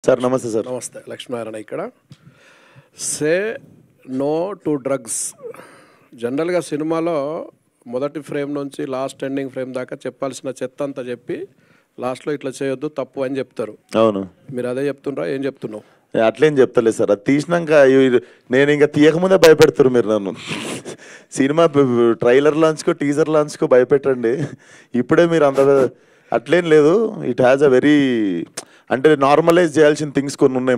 Sir నమస్తే sir. నమస్తే. లక్ష్మీనారాయణ ఇక్కడ. Say no to drugs. జనరల్గా సినిమాలో మొదటి ఫ్రేమ్ నుంచి లాస్ట్ ఎండింగ్ ఫ్రేమ్ దాకా చెప్పాల్సిన చెత్త అంతా చెప్పి లాస్ట్లో ఇట్లా చేయొద్దు తప్పు అని చెప్తారు. అవును, మీరు అదే చెప్తుండ్రా? ఏం చెప్తున్నావు? అట్లేం చెప్తలేదు సార్. అది తీసినాక నేను ఇంకా తీయకముందే భయపెడతారు మీరు నన్ను. సినిమా ట్రైలర్ లాంచ్కో టీజర్ లాంచ్కో భయపెట్టండి, ఇప్పుడే మీరు అంత అట్లేం లేదు. ఇట్ హ్యాస్ అ వెరీ అంటే నార్మలైజ్ చేయాల్సిన థింగ్స్ కొన్ని ఉన్నాయి.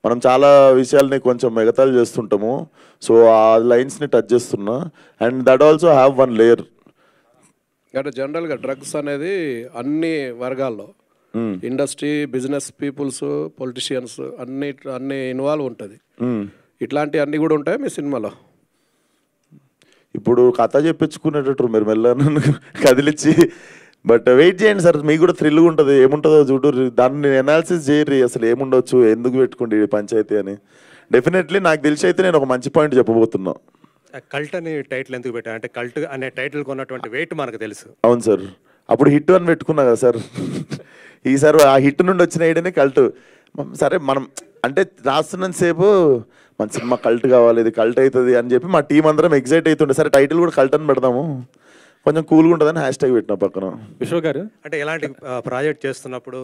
మనం చాలా విషయాల్ని కొంచెం ఎగతాళి చేస్తుంటాము. సో ఆ లైన్స్ని టచ్ చేస్తున్నా. And that also have one layer. అంటే జనరల్గా డ్రగ్స్ అనేది అన్ని వర్గాల్లో ఇండస్ట్రీ, బిజినెస్ పీపుల్స్, పొలిటీషియన్స్ అన్ని ఇన్వాల్వ్ ఉంటుంది. ఇట్లాంటి అన్ని కూడా ఉంటాయి మీ సినిమాలో? ఇప్పుడు కథ చెప్పించుకునేటట్టు మీరు మెల్ల నన్ను కదిలిచ్చి. బట్ వెయిట్ చేయండి సార్, మీకు కూడా థ్రిల్గా ఉంటుంది. ఏముంటుందో చూడు, దాన్ని ఎనాలిసిస్ చేయరు అసలు ఏముండొచ్చు, ఎందుకు పెట్టుకోండి పంచాయతీ అని. డెఫినెట్లీ నాకు తెలిసి అయితే నేను ఒక మంచి పాయింట్ చెప్పబోతున్నా. కల్ట్ అని టైటిల్ ఎందుకు పెట్టా అంటే కల్ట్ అనే టైటిల్ కొన్నటువంటి వెయిట్ మనకు తెలుసు. అవును సార్, అప్పుడు హిట్ అని పెట్టుకున్నా కదా సార్. ఈసారి ఆ హిట్ నుండి వచ్చిన ఐడియానే కల్ట్. సరే మనం అంటే రాస్తున్నంతసేపు మన సినిమా కల్ట్ కావాలి, ఇది కల్ట్ అవుతుంది అని చెప్పి మా టీం అందరం ఎగ్జైట్ అవుతుండే. సరే టైటిల్ కూడా కల్ట్ అని పెడదాము, కొంచెం కూల్గా ఉంటుందని #, పెట్టిన పక్కన. విశ్వ గారు అంటే ఎలాంటి ప్రాజెక్ట్ చేస్తున్నప్పుడు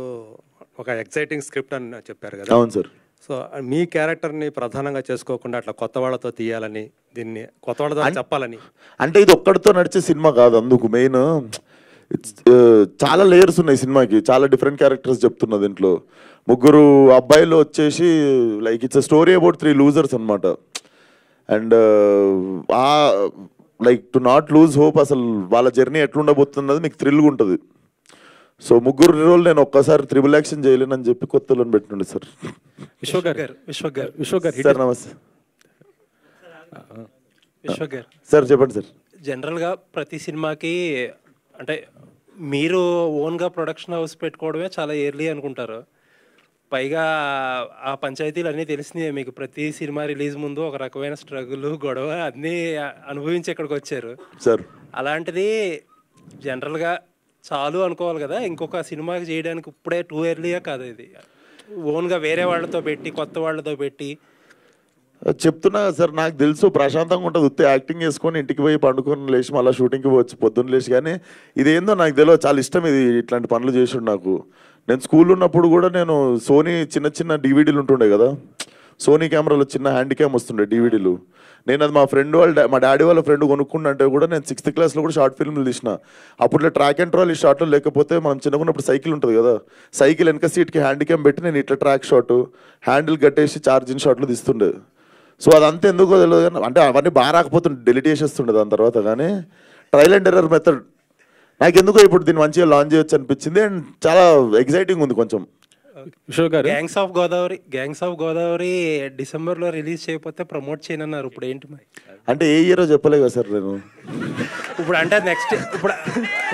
ఒక ఎక్సైటింగ్ స్క్రిప్ట్ అని చెప్పారు కదా. అవును సార్. సో మీ క్యారెక్టర్ని ప్రధానంగా చేసుకోకుండా అట్లా కొత్త వాళ్ళతో తీయాలని, దీన్ని కొత్త వాళ్ళతో చెప్పాలని. అంటే ఇది ఒక్కడితో నడిచే సినిమా కాదు, అందుకు మెయిన్ చాలా లేయర్స్ ఉన్నాయి సినిమాకి. చాలా డిఫరెంట్ క్యారెక్టర్స్ చెప్తున్నా దీంట్లో. 3 అబ్బాయిలు వచ్చేసి like it's a story about 3 losers అనమాట. అండ్ ఆ like to not lose hope, అసలు వాళ్ళ జర్నీ ఎట్లుండబోతున్నది మీకు థ్రిల్గా ఉంటుంది. సో 3 రోజులు నేను ఒక్కసారి త్రిబుల్ యాక్షన్ చేయలేనని చెప్పి కొత్తలో పెట్టిండే సార్. విశ్వ గారు సార్ నమస్తే. విశ్వ గారు సార్ చెప్పండి సార్. జనరల్గా ప్రతి సినిమాకి అంటే మీరు ఓన్గా ప్రొడక్షన్ హౌస్ పెట్టుకోవడమే చాలా ఎర్లీ అనుకుంటారు. పైగా ఆ పంచాయతీలు అన్నీ తెలిసినాయి మీకు. ప్రతి సినిమా రిలీజ్ ముందు ఒక రకమైన స్ట్రగుల్, గొడవ అన్నీ అనుభవించి ఇక్కడికి వచ్చారు సార్. అలాంటిది జనరల్గా చాలు అనుకోవాలి కదా, ఇంకొక సినిమాకి చేయడానికి ఇప్పుడే టూ ఎర్లీయా కాదు ఇది? ఓన్గా వేరే వాళ్ళతో పెట్టి, కొత్త వాళ్ళతో పెట్టి చెప్తున్నా సార్, నాకు తెలుసు ప్రశాంతంగా ఉంటుంది. ఉత్తే యాక్టింగ్ చేసుకొని ఇంటికి పోయి పండుకొని లేచి మళ్ళీ షూటింగ్కి పోవచ్చు పొద్దున్న లేచి. కానీ ఇదేందో నాకు తెలియదు, చాలా ఇష్టం ఇది, ఇట్లాంటి పనులు చేసిండు నాకు. నేను స్కూల్ ఉన్నప్పుడు కూడా నేను సోనీ చిన్న డివిడీలు ఉంటుండే కదా, సోనీ కెమెరాలో చిన్న హ్యాండ్ క్యామ్ వస్తుండే డివిడీలు. నేను అది మా డాడీ వాళ్ళ ఫ్రెండ్ కొనుక్కుంటే కూడా నేను 6th క్లాస్లో కూడా షార్ట్ ఫిల్మ్లు తీసిన. అప్పుడు ట్రాక్ అండ్ ట్రాల్ ఈ షార్ట్లో లేకపోతే మనం చిన్నకున్నప్పుడు సైకిల్ ఉంటుంది కదా, సైకిల్ వెనక సీట్కి హ్యాండ్ క్యామ్ పెట్టి నేను ఇట్లా ట్రాక్ షాట్, హ్యాండిల్ కట్టేసి ఛార్జింగ్ షాట్లు తీస్తుండే. సో అదంతా ఎందుకో తెలియదు కానీ, అంటే అవన్నీ బాగా రాకపోతుండే, డెలిట్ చేసేస్తుండే దాని తర్వాత. కానీ ట్రయల్ అండ్ ఎర్రర్ మెథడ్ నాకు ఎందుకో ఇప్పుడు దీన్ని మంచిగా లాంచ్ చేయొచ్చు అనిపించింది. అండ్ చాలా ఎక్సైటింగ్ ఉంది కొంచెం. విశ్వ గారు, గ్యాంగ్స్ ఆఫ్ గోదావరి డిసెంబర్లో రిలీజ్ చేయకపోతే ప్రమోట్ చేయనన్నారు. ఇప్పుడు ఏంటి మరి? అంటే ఏ ఇయరో చెప్పలే కదా సార్ నేను. ఇప్పుడు అంటే నెక్స్ట్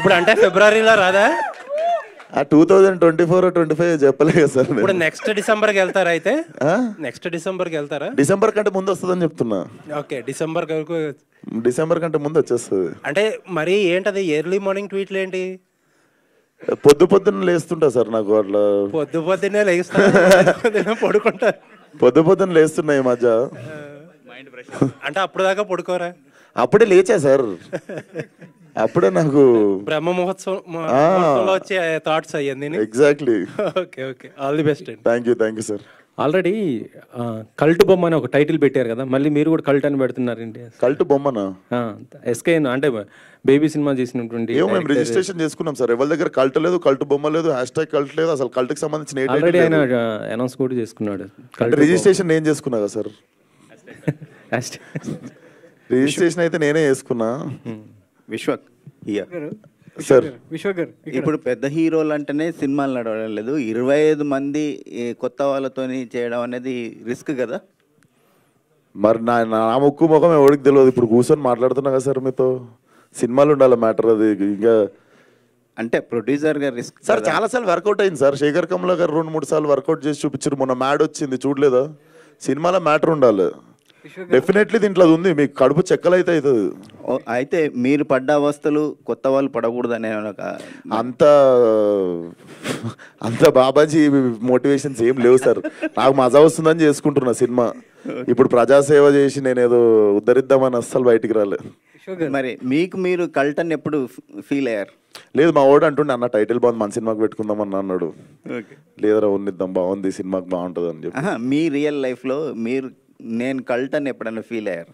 ఇప్పుడు అంటే ఫిబ్రవరిలో రాదా? 2024-25 చెప్పలే కదా సార్. ఇప్పుడు నెక్స్ట్ డిసెంబర్కి వెళ్తారా? అయితే నెక్స్ట్ డిసెంబర్కి వెళ్తారా? డిసెంబర్ కంటే ముందు వస్తుందని చెప్తున్నా. ఓకే, డిసెంబర్ కంటే ముందు వచ్చేస్తుంది. అంటే మరి ఏంటది ఎర్లీ మార్నింగ్ ట్వీట్లు ఏంటి? పొద్దున్న లేస్తుంటా సార్, నాకు అట్లా పొద్దున్నే లేస్తా, పడుకుంటా. పొద్దున్న లేస్తున్నా ఈ మధ్య. అంటే అప్పుడు దాకా పడుకోరా? అప్పుడే లేచా సార్, అప్పుడే నాకు బ్రహ్మ మహోత్సవం వచ్చే థాట్స్ అయ్యింది. Exactly. Okay, all the best. Thank you sir. Already cult బొమ్మ అని ఒక టైటిల్ పెట్టారు కదా, మళ్ళీ మీరు కూడా కల్ట్ అని పెడుతున్నారండి. కల్ట్ బొమ్మనా? ఎస్కే అంటే బేబీ సినిమా చేసినటువంటి. మేము రిజిస్ట్రేషన్ చేసుకున్నాం సార్, ఎవరి దగ్గర కల్ట్ లేదు, కల్ట్ బొమ్మ లేదు, #, కల్ట్ లేదు, అసలు కల్ట్ కి సంబంధించిన ఆల్రెడీ ఆయన అనౌన్స్ కూడా చేసుకున్నాడు. రిజిస్ట్రేషన్ నేను చేసుకున్నా కదా సార్. రిజిస్ట్రేషన్ అయితే నేనే చేసుకున్నా. విశ్వక్ సార్. ఇప్పుడు పెద్ద హీరోలు అంటేనే సినిమాలు నడవడం లేదు, 25 మంది కొత్త వాళ్ళతో చేయడం అనేది రిస్క్ కదా. మరి నా ముక్కు ముఖం ఎవరికి తెలియదు, ఇప్పుడు కూర్చొని మాట్లాడుతున్నా కదా సార్ మీతో. సినిమాలు ఉండాలి మ్యాటర్, అది ఇంకా అంటే ప్రొడ్యూసర్ గారు రిస్క్ సార్. చాలాసార్లు వర్కౌట్ అయింది సార్. శేఖర్ కమలా గారు 2-3 సార్లు వర్కౌట్ చేసి చూపించారు. మొన్న మ్యాడ్ వచ్చింది చూడలేదా? సినిమాలో మ్యాటర్ ఉండాలి. డెఫినెట్లీ దీంట్లో అది ఉంది, మీకు కడుపు చెక్కలైతే అవుతుంది. అయితే మీరు పడ్డ అవస్థలు కొత్త వాళ్ళు పడకూడదనే ఒక అంత అంత బాబాజీ మోటివేషన్స్ ఏం లేవు సార్. నాకు మజా వస్తుందని చేసుకుంటున్నా సినిమా. ఇప్పుడు ప్రజాసేవ చేసి నేను ఏదో ఉద్ధరిద్దామని అస్సలు బయటికి రాలేదు. మరి మీకు మీరు కల్టన్ ఎప్పుడు ఫీల్ అయ్యారు? లేదు, మా వాడు అంటుండే అన్న టైటిల్ బాగుంది మన సినిమాకి పెట్టుకుందాం అన్న అన్నాడు. లేదరా ఉన్నిద్దాం, బాగుంది సినిమాకి బాగుంటుంది అని చెప్పి. మీ రియల్ లైఫ్లో మీరు నేను కల్టన్ ఎప్పుడైనా ఫీల్ అయ్యారు?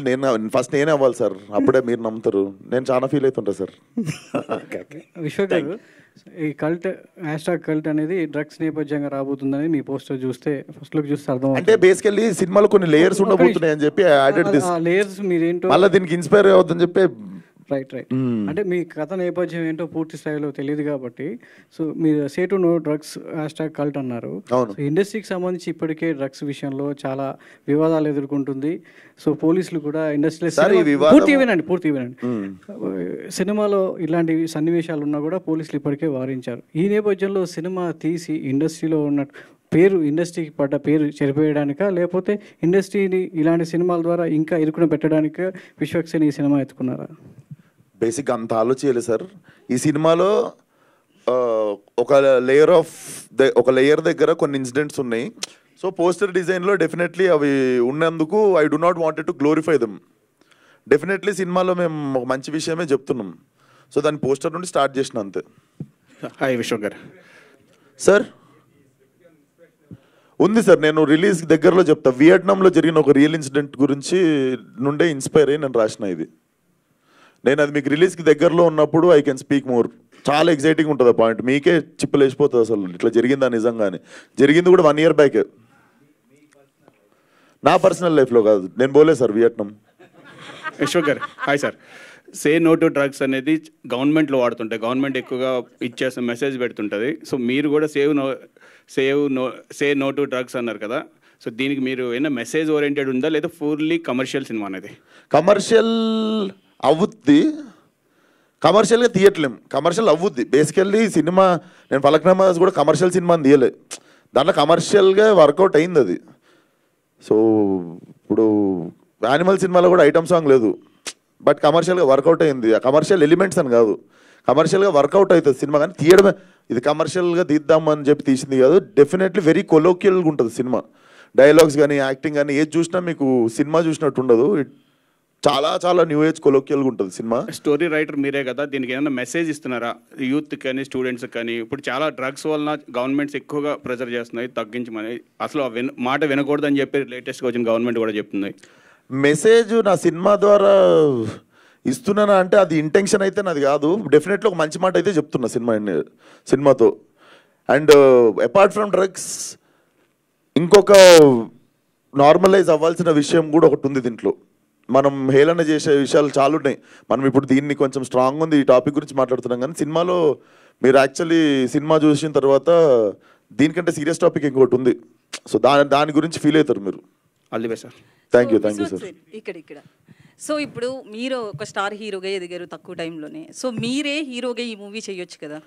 నేను ఫస్ట్ నేనే అవ్వాలి సార్, అప్పుడే మీరు నమ్ముతారు. నేను చాలా ఫీల్ అవుతుంటా సార్. విశ్వ గారు, ఈ కల్ట్ #కల్ట్ అనేది డ్రగ్స్ నేపథ్యంగా రాబోతుందని మీ పోస్టర్ చూస్తే ఫస్ట్ లుక్ చూస్తే అర్థం. అంటే బేసికల్లీ సినిమాలో కొన్ని లేయర్స్ ఉండబోతున్నాయి అని చెప్పి యాడెడ్ దిస్. లేయర్స్ మీరేంటో మళ్ళీ దీనికి ఇన్స్పైర్ అవుతుందని చెప్పి. రైట్. అంటే మీ కథ నేపథ్యం ఏంటో పూర్తి స్థాయిలో తెలియదు కాబట్టి, సో మీరు say to know drugs #cult అన్నారు. ఇండస్ట్రీకి సంబంధించి ఇప్పటికే డ్రగ్స్ విషయంలో చాలా వివాదాలు ఎదుర్కొంటుంది. సో పోలీసులు కూడా ఇండస్ట్రీలో పూర్తి వినండి సినిమాలో ఇలాంటి సన్నివేశాలు ఉన్నా కూడా పోలీసులు ఇప్పటికే వారించారు. ఈ నేపథ్యంలో సినిమా తీసి ఇండస్ట్రీలో ఉన్న ఇండస్ట్రీకి పడ్డ పేరు చెరిపేయడానికా, లేకపోతే ఇండస్ట్రీని ఇలాంటి సినిమాల ద్వారా ఇంకా ఇరుకున పెట్టడానికా విశ్వక్సేన్ ఈ సినిమా ఎత్తుకున్నారా? బేసిక్గా అంత ఆలోచించలేదు సార్. ఈ సినిమాలో ఒక లేయర్ దగ్గర కొన్ని ఇన్సిడెంట్స్ ఉన్నాయి. సో పోస్టర్ డిజైన్లో డెఫినెట్లీ అవి ఉన్నందుకు I do not wanted to glorify them. Definitely సినిమాలో మేము ఒక మంచి విషయమే చెప్తున్నాం. సో దాని పోస్టర్ నుండి స్టార్ట్ చేసిన అంతే. హాయ్ విశ్వ గారు. సార్ ఉంది సార్, నేను రిలీజ్ దగ్గరలో చెప్తా. వియట్నాంలో జరిగిన ఒక రియల్ ఇన్సిడెంట్ గురించి నుండే ఇన్స్పైర్ అయ్యి నేను రాసిన ఇది. నేను అది మీకు రిలీజ్కి దగ్గరలో ఉన్నప్పుడు ఐ కెన్ స్పీక్ మోర్. చాలా ఎక్సైటింగ్ ఉంటుంది ఆ పాయింట్, మీకే చిప్పులు వేసిపోతుంది అసలు ఇట్లా జరిగిందా నిజంగానే. జరిగింది కూడా 1 year బ్యాక్, నా పర్సనల్ లైఫ్లో కాదు. నేను పోలే సార్ వియట్నాం. విశ్వ గారు hi sir. Say no to drugs అనేది గవర్నమెంట్లో వాడుతుంటాయి, గవర్నమెంట్ ఎక్కువగా ఇచ్చేసిన మెసేజ్ పెడుతుంటుంది. సో మీరు కూడా సే నో టు డ్రగ్స్ అన్నారు కదా, సో దీనికి మీరు ఏమైనా మెసేజ్ ఓరియంటెడ్ ఉందా లేదా ఫుల్లీ కమర్షియల్ సినిమా అనేది? కమర్షియల్ అవుద్ది, కమర్షియల్గా తీయట్లేం. కమర్షియల్ అవుద్ది బేసికల్లీ సినిమా. నేను ఫలక్నామా కూడా కమర్షియల్ సినిమా అని తీయలే, దాంట్లో కమర్షియల్గా వర్కౌట్ అయింది అది. సో ఇప్పుడు యానిమల్ సినిమాలో కూడా ఐటమ్ సాంగ్ లేదు, బట్ కమర్షియల్గా వర్కౌట్ అయింది. ఆ కమర్షియల్ ఎలిమెంట్స్ అని కాదు, కమర్షియల్గా వర్కౌట్ అవుతుంది సినిమా. కానీ తీయడమే, ఇది కమర్షియల్గా తీద్దామని చెప్పి తీసింది కాదు. డెఫినెట్లీ వెరీ కొలోకియల్గా ఉంటుంది సినిమా. డైలాగ్స్ కానీ యాక్టింగ్ కానీ ఏది చూసినా మీకు సినిమా చూసినట్టు ఉండదు. చాలా చాలా న్యూ ఏజ్ కొలోకియల్గా ఉంటుంది సినిమా. స్టోరీ రైటర్ మీరే కదా, దీనికి ఏమైనా మెసేజ్ ఇస్తున్నారా యూత్ కానీ స్టూడెంట్స్ కానీ? ఇప్పుడు చాలా డ్రగ్స్ వలన గవర్నమెంట్స్ ఎక్కువగా ప్రెజర్ చేస్తున్నాయి తగ్గించమని, అసలు మాట వినకూడదని చెప్పి లేటెస్ట్గా వచ్చిన గవర్నమెంట్ కూడా చెప్తుంది. మెసేజ్ నా సినిమా ద్వారా ఇస్తున్నానా అంటే అది ఇంటెన్షన్ అయితే నాది కాదు. డెఫినెట్లీ ఒక మంచి మాట అయితే చెప్తున్నా సినిమాతో. అండ్ అపార్ట్ ఫ్రమ్ డ్రగ్స్ ఇంకొక నార్మలైజ్ అవ్వాల్సిన విషయం కూడా ఒకటి ఉంది దీంట్లో. మనం హేళన చేసే విషయాలు చాలా ఉన్నాయి. మనం ఇప్పుడు దీన్ని కొంచెం స్ట్రాంగ్ ఉంది ఈ టాపిక్ గురించి మాట్లాడుతున్నాం, కానీ సినిమాలో మీరు యాక్చువల్లీ సినిమా చూసిన తర్వాత దీనికంటే సీరియస్ టాపిక్ ఇంకోటి ఉంది. సో దాని గురించి ఫీల్ అవుతారు మీరు. అల్లివే సార్. Thank you sir. ఇక్కడ సో ఇప్పుడు మీరు ఒక స్టార్ హీరోగా ఎదిగారు తక్కువ టైంలోనే. సో మీరే హీరోగా ఈ మూవీ చేయొచ్చు కదా?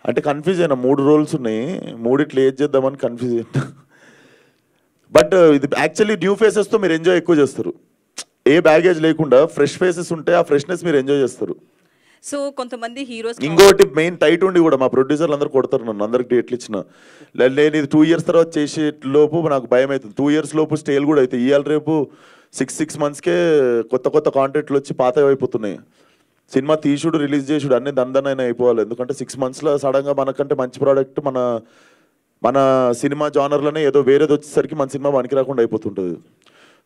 అంటే కన్ఫ్యూజ్ అయినా, 3 roles ఉన్నాయి, 3 ఏది చేద్దామని కన్ఫ్యూజ్ అయినా. బట్ ఇది యాక్చువల్లీ న్యూ ఫేసెస్తో మీరు ఎంజాయ్ ఎక్కువ చేస్తారు. ఏ బ్యాగేజ్ లేకుండా ఫ్రెష్ ఫేసెస్ ఉంటే ఆ ఫ్రెష్నెస్ మీరు ఎంజాయ్ చేస్తారు. సో కొంతమంది హీరోస్ ఇంకోటి మెయిన్ టైట్ ఉండి కూడా మా ప్రొడ్యూసర్లు అందరూ కొడతారు నన్ను, అందరికి డేట్లు ఇచ్చిన. నేను ఇది 2 years తర్వాత చేసే లోపు నాకు భయం అవుతుంది. 2 years లోపు స్టేల్ కూడా అవుతాయి. ఇవాళ రేపు 6 monthsకే కొత్త కాంటెంట్లు వచ్చి పాత అయిపోతున్నాయి. సినిమా తీసుడు రిలీజ్ చేసుడు అన్నీ దందనైనా అయిపోవాలి. ఎందుకంటే 6 monthsలో సడన్గా మనకంటే మంచి ప్రోడక్ట్ మన సినిమా జానర్లోనే ఏదో వేరేది వచ్చేసరికి మన సినిమా పనికి రాకుండా అయిపోతుంటుంది.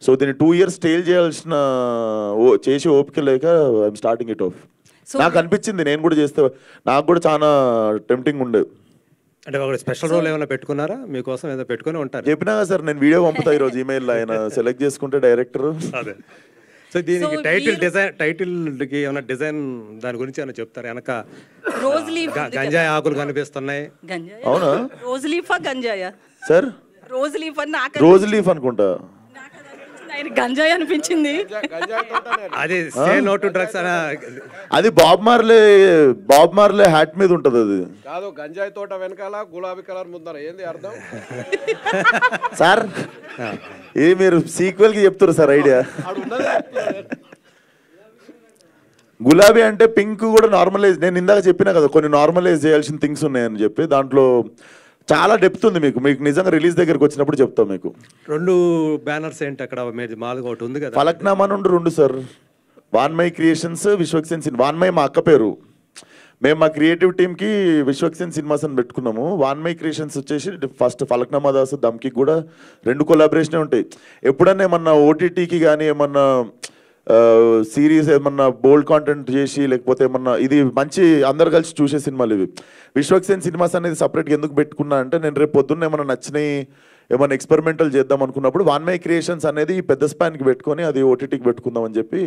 సో దీన్ని 2 years స్టేల్ చేయాల్సిన చేసి ఓపిక లేక ఐఎమ్ స్టార్టింగ్ ఇట్ ఆఫ్. నాకు అనిపించింది నేను కూడా చేస్తే, నాకు కూడా చాలా టెంప్టింగ్ ఉండేది. అంటే ఒక స్పెషల్ రోల్ ఏమైనా పెట్టుకున్నారా మీకోసం? ఏదో పెట్టుకుని ఉంటారు. చెప్పినా కదా సార్, నేను వీడియో పంపుతా ఈరోజు ఈమెయిల్, ఆయన సెలెక్ట్ చేసుకుంటే డైరెక్టర్. అదే. సో దీనికి టైటిల్కి ఏమైనా డిజైన్ దాని గురించి ఏమైనా చెప్తారు? వెనక గంజాయి ఆకులు కనిపిస్తున్నాయి. అవునా? రోజ్ లీఫా గంజాయా సార్? రోజ్ లీఫ్ అని నాకు రోజ్ లీఫ్ అనుకుంటా, గంజాయి అనిపించింది. అది సే నో టు డ్రగ్స్ అనే, అది బాబ్ మార్లే హ్యాట్ మీద ఉంటది. అది కాదు, గంజాయి తోట వెనకాల గులాబీ కలర్ ముందర ఏంది అర్థం? సార్ ఏ మీరు సీక్వెల్కి చెప్తారు సార్ ఐడియా. గులాబీ అంటే పింక్ కూడా నార్మలైజ్, నేను ఇందాక చెప్పినా కదా కొన్ని నార్మలైజ్ చేయాల్సిన థింగ్స్ ఉన్నాయని చెప్పి, దాంట్లో చాలా డెప్త్ ఉంది. మీకు నిజంగా రిలీజ్ దగ్గరకు వచ్చినప్పుడు చెప్తాం. మీకు 2 బ్యానర్స్ ఏంటి అక్కడ? మీది మాలుగా ఒకటి ఉంది కదా, ఫలక్నామా నుండి 2 సార్. వాన్మై క్రియేషన్స్, విశ్వక్సేన్ సినిమా. వాన్మై మా అక్క పేరు. మేము మా క్రియేటివ్ టీమ్కి విశ్వక్సేన్ సినిమాస్ అని పెట్టుకున్నాము. వాన్మై క్రియేషన్స్ వచ్చేసి ఫస్ట్ ఫలక్నామా దాస్ దమ్కి కూడా 2 కొలాబరేషనే ఉంటాయి. ఎప్పుడన్నా ఏమన్నా ఓటీటీకి కానీ ఏమన్నా సిరీస్ ఏమన్నా బోల్డ్ కాంటెంట్ చేసి, లేకపోతే ఏమన్నా ఇది మంచి అందరు కలిసి చూసే సినిమాలు ఇవి. విశ్వక్సేన్ సినిమాస్ అనేది సపరేట్గా ఎందుకు పెట్టుకున్నా అంటే, నేను రేపు పొద్దున్న ఏమన్నా నచ్చినాయి ఏమన్నా ఎక్స్పెరిమెంటల్ చేద్దాం అనుకున్నప్పుడు వాన్మై క్రియేషన్స్ అనేది పెద్ద స్పాన్కి పెట్టుకొని అది ఓటీటీకి పెట్టుకుందాం అని చెప్పి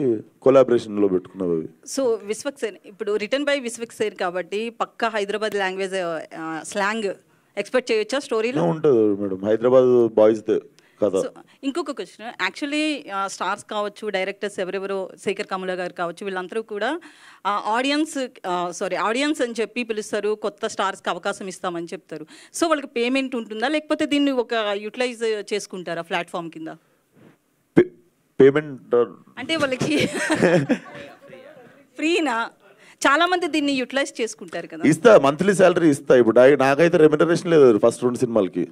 కొలాబరేషన్లో పెట్టుకున్నాం అవి. సో విశ్వక్సేన్ ఇప్పుడు రిటర్న్ బై విశ్వక్సేన్ కాబట్టి పక్కా హైదరాబాద్ లాంగ్వేజ్ స్లాంగ్ ఎక్స్పెక్ట్ చేయొచ్చా స్టోరీలో? ఉంటుంది మేడం, హైదరాబాద్ బాయ్స్ కదా. ఇంకొక క్వశ్చన్, యాక్చువల్లీ స్టార్స్ కావచ్చు, డైరెక్టర్స్ ఎవరెవరో, శేఖర్ కమల గారు కావచ్చు, వీళ్ళందరూ కూడా ఆడియన్స్ అని చెప్పి పిలుస్తారు, కొత్త స్టార్స్కి అవకాశం ఇస్తామని చెప్తారు. సో వాళ్ళకి పేమెంట్ ఉంటుందా, లేకపోతే దీన్ని ఒక యూటిలైజ్ చేసుకుంటారా ప్లాట్ఫామ్ కింద? పేమెంట్ అంటే వాళ్ళకి ఫ్రీనా? చాలా మంది దీన్ని యూటిలైజ్ చేసుకుంటారు కదా. ఇస్తా, మంత్లీ శాలరీ ఇస్తా. ఇప్పుడు నాకైతే రెమ్యునరేషన్ లేదు ఫస్ట్ 2 సినిమాలకి.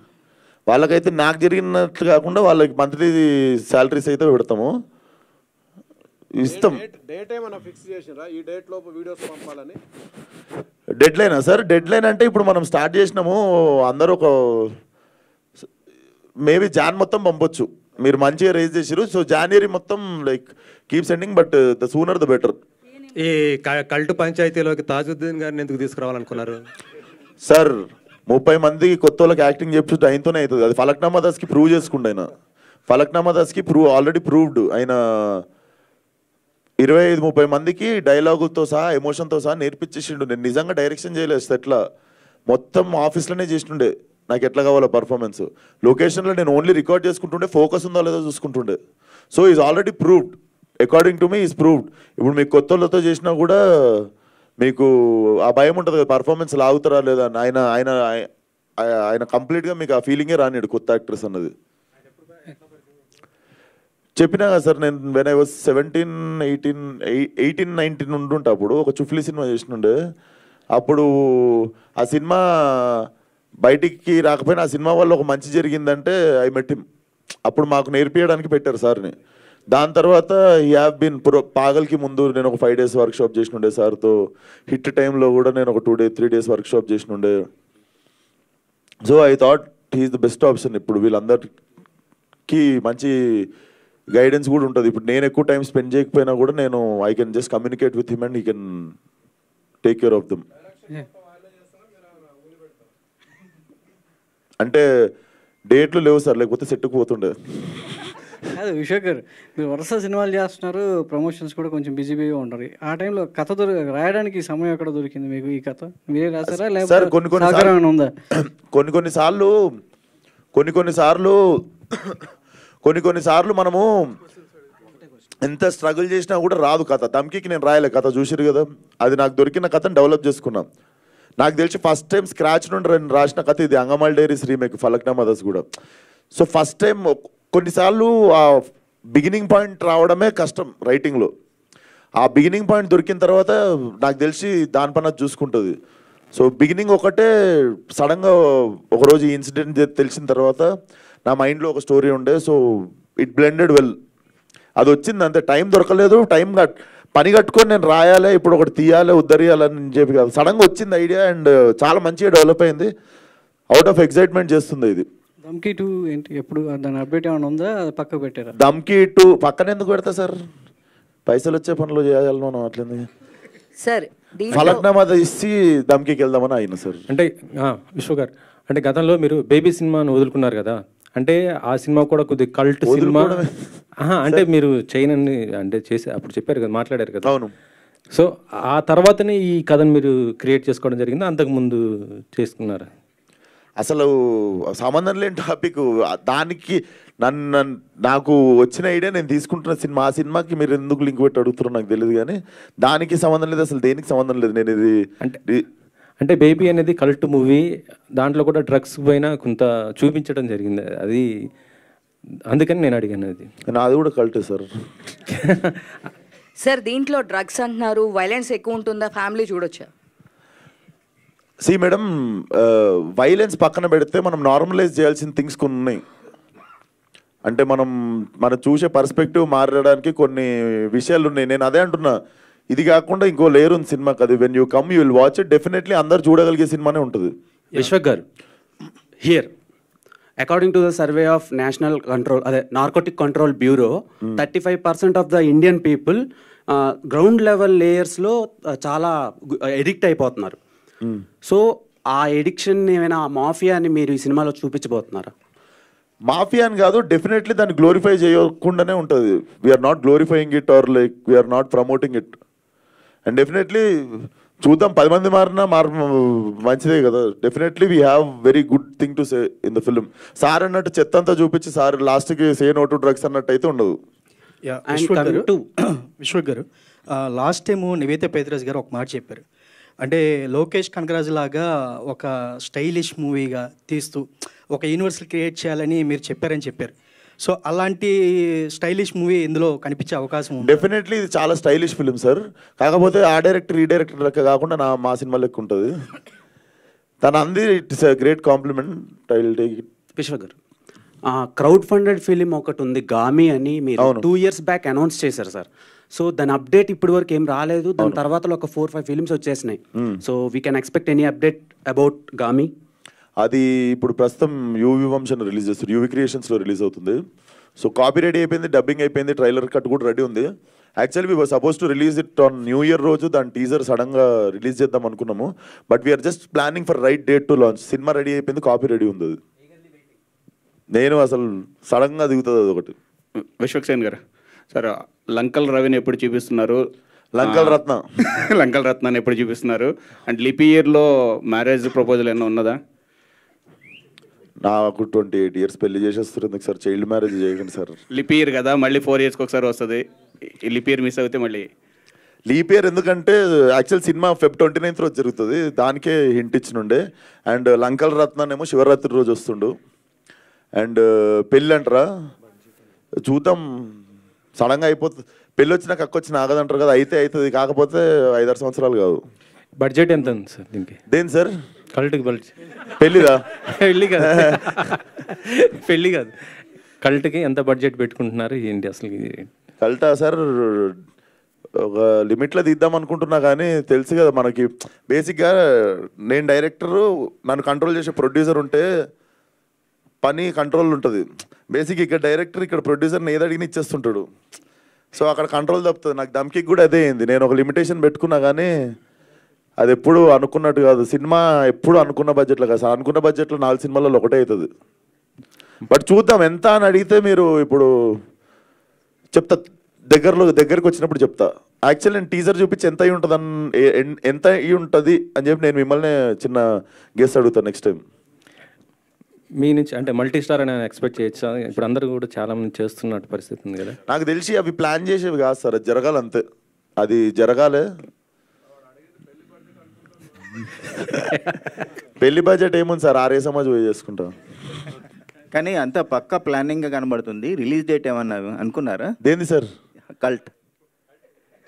వాళ్ళకైతే నాకు జరిగినట్లు కాకుండా వాళ్ళకి మంత్లీ శాలరీస్ అయితే పెడతాము, ఇస్తాం. డేట్ ఏమైనా ఫిక్స్ చేసినరా ఈ డేట్ లోపు వీడియోస్ పంపాలని? డెడ్ లైనా సార్? డెడ్ లైన్ అంటే ఇప్పుడు మనం స్టార్ట్ చేసినాము, అందరూ ఒక మేబీ జాన్ మొత్తం పంపొచ్చు. మీరు మంచిగా రేజ్ చేసారు, సో జనవరి మొత్తం like keep sending, but the sooner the better. ఈ కల్టు పంచాయతీలోకి తాజుద్దీన్ గారిని ఎందుకు తీసుకురావాలనుకున్నారు సార్? 30 మంది కొత్త వాళ్ళకి యాక్టింగ్ చెప్పి ఆయనతోనే అవుతుంది. అది ఫలక్నామా దాస్కి ప్రూవ్ చేసుకుంటే, ఆయన ఫలక్నామా దాస్కి ఆల్రెడీ ప్రూవ్డ్. ఆయన 25-30 మందికి డైలాగులతో సహా ఎమోషన్తో సహా నేర్పించేసిండు. నేను నిజంగా డైరెక్షన్ చేయలేదు, ఎట్లా మొత్తం ఆఫీస్లోనే చేస్తుండే. నాకు ఎట్లా కావాలో పర్ఫార్మెన్స్, లొకేషన్లో నేను ఓన్లీ రికార్డ్ చేసుకుంటుండే, ఫోకస్ ఉందో లేదో చూసుకుంటుండే. So is already proved, according to me is proved. ఇప్పుడు మీకు కొత్త వాళ్ళతో చేసినా కూడా మీకు ఆ భయం ఉంటుంది కదా, పర్ఫార్మెన్స్ లాగుతారా లేదా అని. ఆయన ఆయన ఆయన కంప్లీట్గా మీకు ఆ ఫీలింగే రానిడు కొత్త యాక్ట్రెస్ అన్నది. చెప్పినా కదా సార్, నేను వెన్ ఐ వాజ్ 17, 18, 19 ఉంటుంటే అప్పుడు ఒక చుఫ్లీ సినిమా చేసినుండే. అప్పుడు ఆ సినిమా బయటికి రాకపోయినా ఆ సినిమా వల్ల ఒక మంచి జరిగిందంటే ఐ మెట్ హిమ్. అప్పుడు మాకు నేర్పించడానికి పెట్టారు సార్ని. దాని తర్వాత ఈ హ్యావ్ బీన్ పాగల్కి ముందు నేను ఒక 5 days వర్క్షాప్ చేసినుండే సార్తో. హిట్ టైంలో కూడా నేను ఒక 3 days వర్క్షాప్ చేసినుండే. So I thought he is the best option. ఇప్పుడు వీళ్ళందరికీ మంచి గైడెన్స్ కూడా ఉంటుంది. ఇప్పుడు నేను ఎక్కువ టైం స్పెండ్ చేయకపోయినా కూడా నేను I can just communicate with him and he can take care of them. అంటే డేట్లు లేవు సార్, లేకపోతే సెట్కు పోతుండే. కాదు విశ్వక్ గారు, మీరు వరుస సినిమాలు చేస్తున్నారు, ప్రమోషన్స్ కూడా కొంచెం బిజీగా ఉంటారు. ఆ టైంలో కథ రాయడానికి సమయం ఎక్కడ దొరికింది మీకు? ఈ కథ మీరే రాసారా లేకపోతే ఉందా? కొన్నిసార్లు మనము ఎంత స్ట్రగుల్ చేసినా కూడా రాదు కథ. దమ్కి నేను రాయలే కథ, చూసిరు కదా. అది నాకు దొరికిన కథను డెవలప్ చేసుకున్నాం. నాకు తెలిసి ఫస్ట్ టైం స్క్రాచ్ నుండి రాసిన కథ ఇది, అంగమాల్ డైరీస్ రీమేక్ ఫలక్నామా దాస్ కూడా. సో ఫస్ట్ టైం కొన్నిసార్లు ఆ బిగినింగ్ పాయింట్ రావడమే కష్టం రైటింగ్లో. ఆ బిగినింగ్ పాయింట్ దొరికిన తర్వాత నాకు తెలిసి దాని పని చూసుకుంటుంది. సో బిగినింగ్ ఒకటే సడన్గా ఒకరోజు ఈ ఇన్సిడెంట్ తెలిసిన తర్వాత నా మైండ్లో ఒక స్టోరీ ఉండే. So it blended well. అది వచ్చింది అంతే, టైం దొరకలేదు. పని కట్టుకొని నేను రాయాలి, ఇప్పుడు ఒకటి తీయాలి, ఉద్ధరియాలని చెప్పి కాదు, సడన్గా వచ్చింది ఐడియా అండ్ చాలా మంచిగా డెవలప్ అయింది. అవుట్ ఆఫ్ ఎక్సైట్మెంట్ చేస్తుంది ఇది. దమ్కి 2 ఏంటి, ఎప్పుడు దాని అప్డేట్ ఏమైనా ఉందా? పక్కకు పెట్టారా? దమ్కి 2 పక్కన ఎందుకు పెడతా సార్? పైసలు వచ్చే పనులు చేయాలి మనం, అట్లనే సార్. ఫలక్నామా ఇచ్చి దమ్కి వెళ్దామని అయినా సార్. అంటే విశ్వ గారు, అంటే గతంలో మీరు బేబీ సినిమాను వదులుకున్నారు కదా, అంటే ఆ సినిమా కూడా కొద్దిగా కల్ట్ సినిమా. అంటే మీరు చైనని అంటే చేసి అప్పుడు చెప్పారు కదా, మాట్లాడారు కదా. అవును. సో ఆ తర్వాతనే ఈ కథను మీరు క్రియేట్ చేసుకోవడం జరిగింది, అంతకుముందు చేసుకున్నారా? అసలు సంబంధం లేని టాపిక్. దానికి నాకు వచ్చిన ఐడియా నేను తీసుకుంటున్న సినిమా, ఆ సినిమాకి మీరు ఎందుకు లింక్ పెట్టి అడుగుతున్నారో నాకు తెలియదు, కానీ దానికి సంబంధం లేదు, అసలు దేనికి సంబంధం లేదు. నేను ఇది అంటే బేబీ అనేది కల్ట్ మూవీ, దాంట్లో కూడా డ్రగ్స్ పైన కొంత చూపించడం జరిగింది. అది అందుకని నేను అడిగాను అది. నాది కూడా కల్టే సార్. సార్ దీంట్లో డ్రగ్స్ అంటున్నారు, వైలెన్స్ ఎక్కువ ఉంటుందా, ఫ్యామిలీ చూడొచ్చా? సి మేడం, వైలెన్స్ పక్కన పెడితే మనం నార్మలైజ్ చేయాల్సిన థింగ్స్ కొన్ని ఉన్నాయి. అంటే మనం చూసే పర్స్పెక్టివ్ మారడానికి కొన్ని విషయాలు ఉన్నాయి. నేను అదే అంటున్నా, ఇది కాకుండా ఇంకో లేయర్ ఉంది సినిమాకి. అది when you come you will watch it, definitely అందరు చూడగలిగే సినిమానే ఉంటుంది. Vishwak garu, here according to the survey of national control అదే narcotic control bureau 35% of the Indian people ground level లేయర్స్లో చాలా ఎడిక్ట్ అయిపోతున్నారు. సో ఆ ఎడిక్షన్ ఏమైనా మాఫియా అని మీరు ఈ సినిమాలో చూపించబోతున్నారా? మాఫియా అని కాదు, డెఫినెట్లీ దాన్ని గ్లోరిఫై చేయకుండానే ఉంటుంది. We're not glorifying it or like we're not promoting it. And definitely చూద్దాం, 10 మంది మారినా మంచిదే కదా. Definitely we have very good thing to say in the film. Sir అన్నట్టు చెత్త అంతా చూపించి సార్ లాస్ట్కి సే నో టు డ్రగ్స్ అన్నట్టు అయితే ఉండదు. విశ్వక్ గారు, లాస్ట్ టైము నివేత పేదరాజ్ గారు ఒక మాట చెప్పారు. అంటే లోకేష్ కనగరాజు లాగా ఒక స్టైలిష్ మూవీగా తీస్తూ ఒక యూనివర్సల్ క్రియేట్ చేయాలని మీరు చెప్పారని చెప్పారు. సో అలాంటి స్టైలిష్ మూవీ ఇందులో కనిపించే అవకాశం ఉంది? డెఫినెట్లీ ఇది చాలా స్టైలిష్ ఫిల్మ్ సార్. కాకపోతే ఆ డైరెక్టర్ ఈ డైరెక్టర్ లెక్క కాకుండా మా సినిమా లెక్క ఉంటుంది. తన అంది it's a great compliment. I will take it. Vishwak గారు, క్రౌడ్ ఫండెడ్ ఫిలిం ఒకటి ఉంది గామి అని, మీరు 2 years బ్యాక్ అనౌన్స్ చేశారు సార్. సో దాని అప్డేట్ ఇప్పటి వరకు ఏం రాలేదు. దాని తర్వాత ఒక 4-5 ఫిలిమ్స్ వచ్చేసినాయి. So we can expect any update about Gaami? అది ఇప్పుడు ప్రస్తుతం యూవి వంశన్ రిలీజ్ చేస్తారు, యూవి క్రియేషన్స్లో రిలీజ్ అవుతుంది. సో కాపీ రెడీ అయిపోయింది, డబ్బింగ్ అయిపోయింది, ట్రైలర్ కట్ కూడా రెడీ ఉంది. Actually we were supposed to release it on new year రోజు. దాని టీజర్ సడన్గా రిలీజ్ చేద్దాం అనుకున్నాము. But we are just planning for right date to launch. సినిమా రెడీ అయిపోయింది, కాపీ రెడీ ఉంది. అది నేను అసలు సడన్గా దిగుతుంది అది ఒకటి. విశ్వక్ సేన్ గారు, సార్ లంకల్ రవిని ఎప్పుడు చూపిస్తున్నారు? లంకల్ రత్న లంకల్ రత్నాన్ని ఎప్పుడు చూపిస్తున్నారు? అండ్ లిప్ ఇయర్లో మ్యారేజ్ ప్రపోజల్ ఏమైనా ఉన్నదా? నాకు 28 years పెళ్లి చేసేస్తుంది సార్. చైల్డ్ మ్యారేజ్ చేయకండి సార్. లిప్ ఇయర్ కదా, మళ్ళీ 4 yearsకి ఒకసారి వస్తుంది. ఈ లిప్ ఇయర్ మిస్ అయితే మళ్ళీ లీప్ ఇయర్ ఎందుకంటే యాక్చువల్ సినిమా Feb 29th రోజు జరుగుతుంది. దానికే హింట్ ఇచ్చినుండే. అండ్ లంకల్ రత్నాన్ ఏమో శివరాత్రి రోజు వస్తుండు. అండ్ పెళ్ళి అంటారా చూద్దాం, సడన్గా అయిపోతుంది. పెళ్ళి వచ్చినా కక్కొచ్చిన ఆగదంటారు కదా, అయితే అవుతుంది. కాకపోతే 5-6 సంవత్సరాలు కాదు. బడ్జెట్ ఎంత ఉంది సార్ దీనికి? దేని సార్? కల్ట్కి బడ్జెట్? పెళ్ళిదా? పెళ్ళి కాదు, పెళ్ళి కాదు, కల్ట్కి ఎంత బడ్జెట్ పెట్టుకుంటున్నారు ఏంటి అసలు? కల్టా సార్ ఒక లిమిట్లో తీద్దాం అనుకుంటున్నా, కానీ తెలుసు కదా మనకి. బేసిక్గా నేను డైరెక్టరు, నన్ను కంట్రోల్ చేసే ప్రొడ్యూసర్ ఉంటే పని కంట్రోల్ ఉంటుంది. బేసిక్ ఇక్కడ డైరెక్టర్ ఇక్కడ ప్రొడ్యూసర్ని ఏది అడిగిన ఇచ్చేస్తుంటాడు. సో అక్కడ కంట్రోల్ తప్పుతుంది. నాకు దమ్కి కూడా అదే అయింది. నేను ఒక లిమిటేషన్ పెట్టుకున్నా, కానీ అది ఎప్పుడు అనుకున్నట్టు కాదు. సినిమా ఎప్పుడు అనుకున్న బడ్జెట్లో కాదు. అనుకున్న బడ్జెట్లో 4 సినిమాలలో ఒకటే అవుతుంది. బట్ చూద్దాం ఎంత అని అడిగితే మీరు ఇప్పుడు చెప్తా, దగ్గరకు వచ్చినప్పుడు చెప్తా. యాక్చువల్ నేను టీజర్ చూపించి ఎంత అయి ఉంటుంది ఎంత అయి ఉంటుంది అని చెప్పి నేను మిమ్మల్ని చిన్న గెస్ అడుగుతాను నెక్స్ట్ టైం. మీ నుంచి అంటే మల్టీ స్టార్ అని ఎక్స్పెక్ట్ చేయొచ్చా? ఇప్పుడు అందరూ కూడా చాలా మంది చేస్తున్నట్టు పరిస్థితి ఉంది కదా. నాకు తెలిసి అవి ప్లాన్ చేసేవి కాదు సార్, అది జరగాలి అంతే. అది జరగాలే. పెళ్లి బడ్జెట్ ఏముంది సార్, 6 సమాజ్ పోయి చేసుకుంటాం. కానీ అంత పక్కా ప్లానింగ్గా కనబడుతుంది. రిలీజ్ డేట్ ఏమన్నా అనుకున్నారా? దేంది సార్? కల్ట్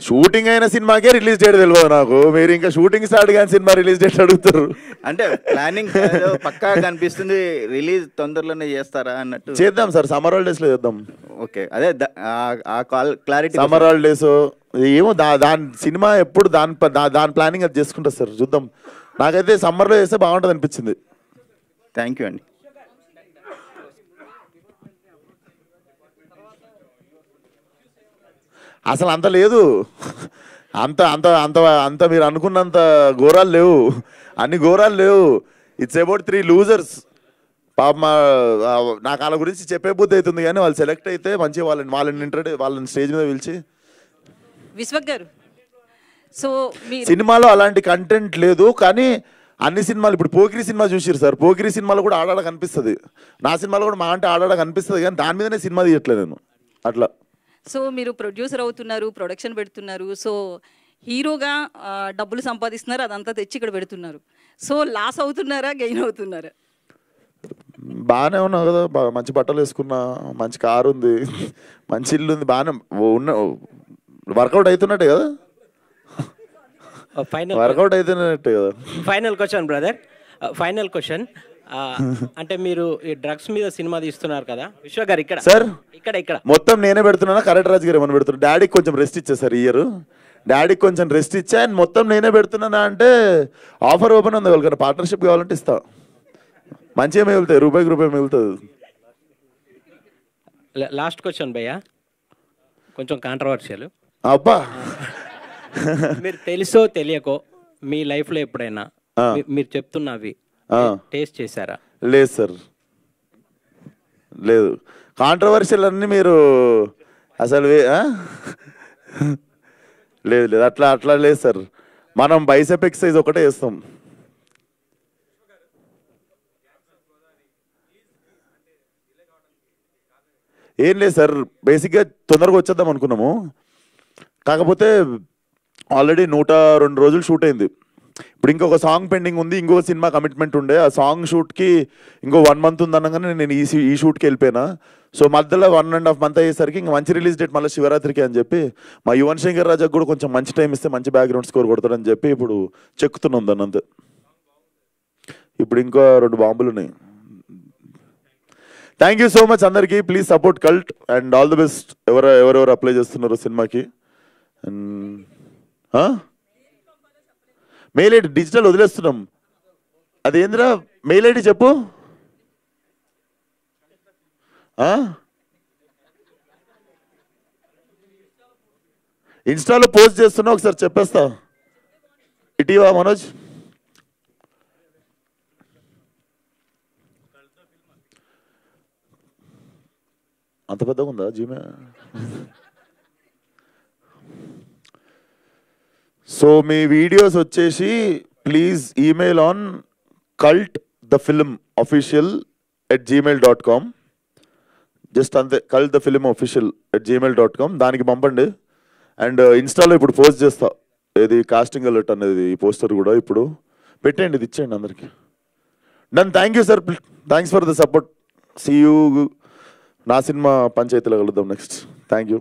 షూటింగ్ అయిన సినిమాకే రిలీజ్ డేట్ తెలియదు నాకు. మీరు ఇంకా షూటింగ్ స్టార్ట్ కానీ సినిమా రిలీజ్ డేట్ అడుగుతారు. అంటే ప్లానింగ్ పక్కా కనిపిస్తుంది. రిలీజ్ తొందరలోనే చేస్తారా అన్నట్టు? చేద్దాం సార్, సమ్మర్ హాలిడేస్ లో చేద్దాం. ఓకే, అదే క్లారిటీ. సమ్మర్ హాలిడేస్ ఏమో దాని సినిమా ఎప్పుడు దాని ప్లానింగ్ అది చేసుకుంటా సార్. చూద్దాం. నాకైతే సమ్మర్లో చేస్తే బాగుంటుంది అనిపించింది. థ్యాంక్ యూ అండి. అసలు అంత లేదు, అంత అంత అంత అంత మీరు అనుకున్నంత ఘోరాలు లేవు, అన్ని ఘోరాలు లేవు. It's about 3 losers. పాప నాకు వాళ్ళ గురించి చెప్పే బుద్ధి అవుతుంది, కానీ వాళ్ళు సెలెక్ట్ అయితే మంచిగా వాళ్ళని స్టేజ్ మీద పిలిచి. విశ్వక్ గారు, సో సినిమాలో అలాంటి కంటెంట్ లేదు, కానీ అన్ని సినిమాలు ఇప్పుడు పోకిరి సినిమా చూసిరు సార్. పోకిరి సినిమాలో కూడా ఆడాడ కనిపిస్తుంది. నా సినిమాలో కూడా మా అంటే ఆడాడ కనిపిస్తుంది, కానీ దాని మీదనే సినిమా తీయట్లేదు నేను అట్లా. సో మీరు ప్రొడ్యూసర్ అవుతున్నారు, ప్రొడక్షన్ పెడుతున్నారు, సో హీరోగా డబ్బులు సంపాదిస్తున్నారు, అదంతా తెచ్చి ఇక్కడ పెడుతున్నారు. సో లాస్ అవుతున్నారా, గెయిన్ అవుతున్నారా? బాగానే ఉన్నావు కదా, మంచి బట్టలు వేసుకున్నా, మంచి కారు ఉంది, మంచి ఇల్లు ఉంది, బాగానే ఉన్న వర్కౌట్ అవుతున్నట్టే కదా, వర్కౌట్ అవుతున్నట్టే కదా. Final question brother, final question. అంటే మీరు ఈ డ్రగ్స్ మీద సినిమా తీస్తున్నారు కదా విశ్వ గారు, ఇక్కడ సార్ ఇక్కడ మొత్తం నేనే పెడుతున్నా, కరెక్ట్ రాజు గారు ఏమైనా పెడుతున్నా, డాడీకి కొంచెం రెస్ట్ ఇచ్చా సార్ ఇయర్, డాడీకి కొంచెం రెస్ట్ ఇచ్చా, అండ్ మొత్తం నేనే పెడుతున్నానా అంటే ఆఫర్ ఓపెన్ ఉంది, వాళ్ళకన్నా పార్ట్నర్షిప్ కావాలంటే ఇస్తా, మంచిగా మిగులుతాయి, రూపాయికి రూపాయి మిగులుతుంది. లాస్ట్ క్వశ్చన్ భయ్యా, కొంచెం కాంట్రవర్షియల్. అబ్బా, మీరు తెలుసో తెలియకో మీ లైఫ్లో ఎప్పుడైనా మీరు చెప్తున్నవి టేస్ట్ చేశారా? లేదు సార్, లేదు. కాంట్రవర్షియల్ అన్నీ మీరు అసలు లేదు లేదు, అట్లా లేదు సార్. మనం బైసెప్ ఎక్సర్సైజ్ ఒకటే చేస్తాం. ఏం లేదు సార్, బేసిక్గా తొందరగా వచ్చేద్దాం అనుకున్నాము, కాకపోతే ఆల్రెడీ 102 రోజులు షూట్ అయింది. ఇప్పుడు ఇంకొక సాంగ్ పెండింగ్ ఉంది, ఇంకో సినిమా కమిట్మెంట్ ఉండే, ఆ సాంగ్ షూట్కి ఇంకో 1 మంత్ ఉందనగానే నేను ఈ షూట్కి వెళ్ళిపోయినా. సో మధ్యలో 1.5 మంత్ అయ్యేసరికి ఇంకా మంచి రిలీజ్ డేట్ మళ్ళీ శివరాత్రికి అని చెప్పి మా యువన్ శంకర్ రాజాకు కూడా కొంచెం మంచి టైం ఇస్తే మంచి బ్యాక్గ్రౌండ్ స్కోర్ కొడతాడని చెప్పి ఇప్పుడు చెక్కుతున్నాం దాన్ని అంతే. ఇప్పుడు ఇంకా 2 బాంబులు ఉన్నాయి. థ్యాంక్ యూ సో మచ్ అందరికీ. Please support cult and all the best. ఎవరెవరు అప్లై చేస్తున్నారు సినిమాకి. మెయిల్ ఐడి డిజిటల్ వదిలేస్తున్నాం. అదేంద్రా మెయిల్ ఐడి చెప్పు. ఇన్స్టాలో పోస్ట్ చేస్తున్నా, ఒకసారి చెప్పేస్తా. ఇటీవా మనోజ్. అంత పెద్దగా ఉందా జీమే? సో మీ వీడియోస్ వచ్చేసి please email on cultthefilmofficial@gmail.com. Just అంతే, cultthefilmofficial@gmail.com దానికి పంపండి. అండ్ ఇన్స్టాలో ఇప్పుడు పోస్ట్ చేస్తా, ఏది కాస్టింగ్ అలర్ట్ అనేది, ఈ పోస్టర్ కూడా ఇప్పుడు పెట్టండి, ఇది ఇచ్చేయండి అందరికి. Done. Thank you sir, thanks for the support. See you. నా సినిమా పంచాయతీలో కలుద్దాం నెక్స్ట్. Thank you.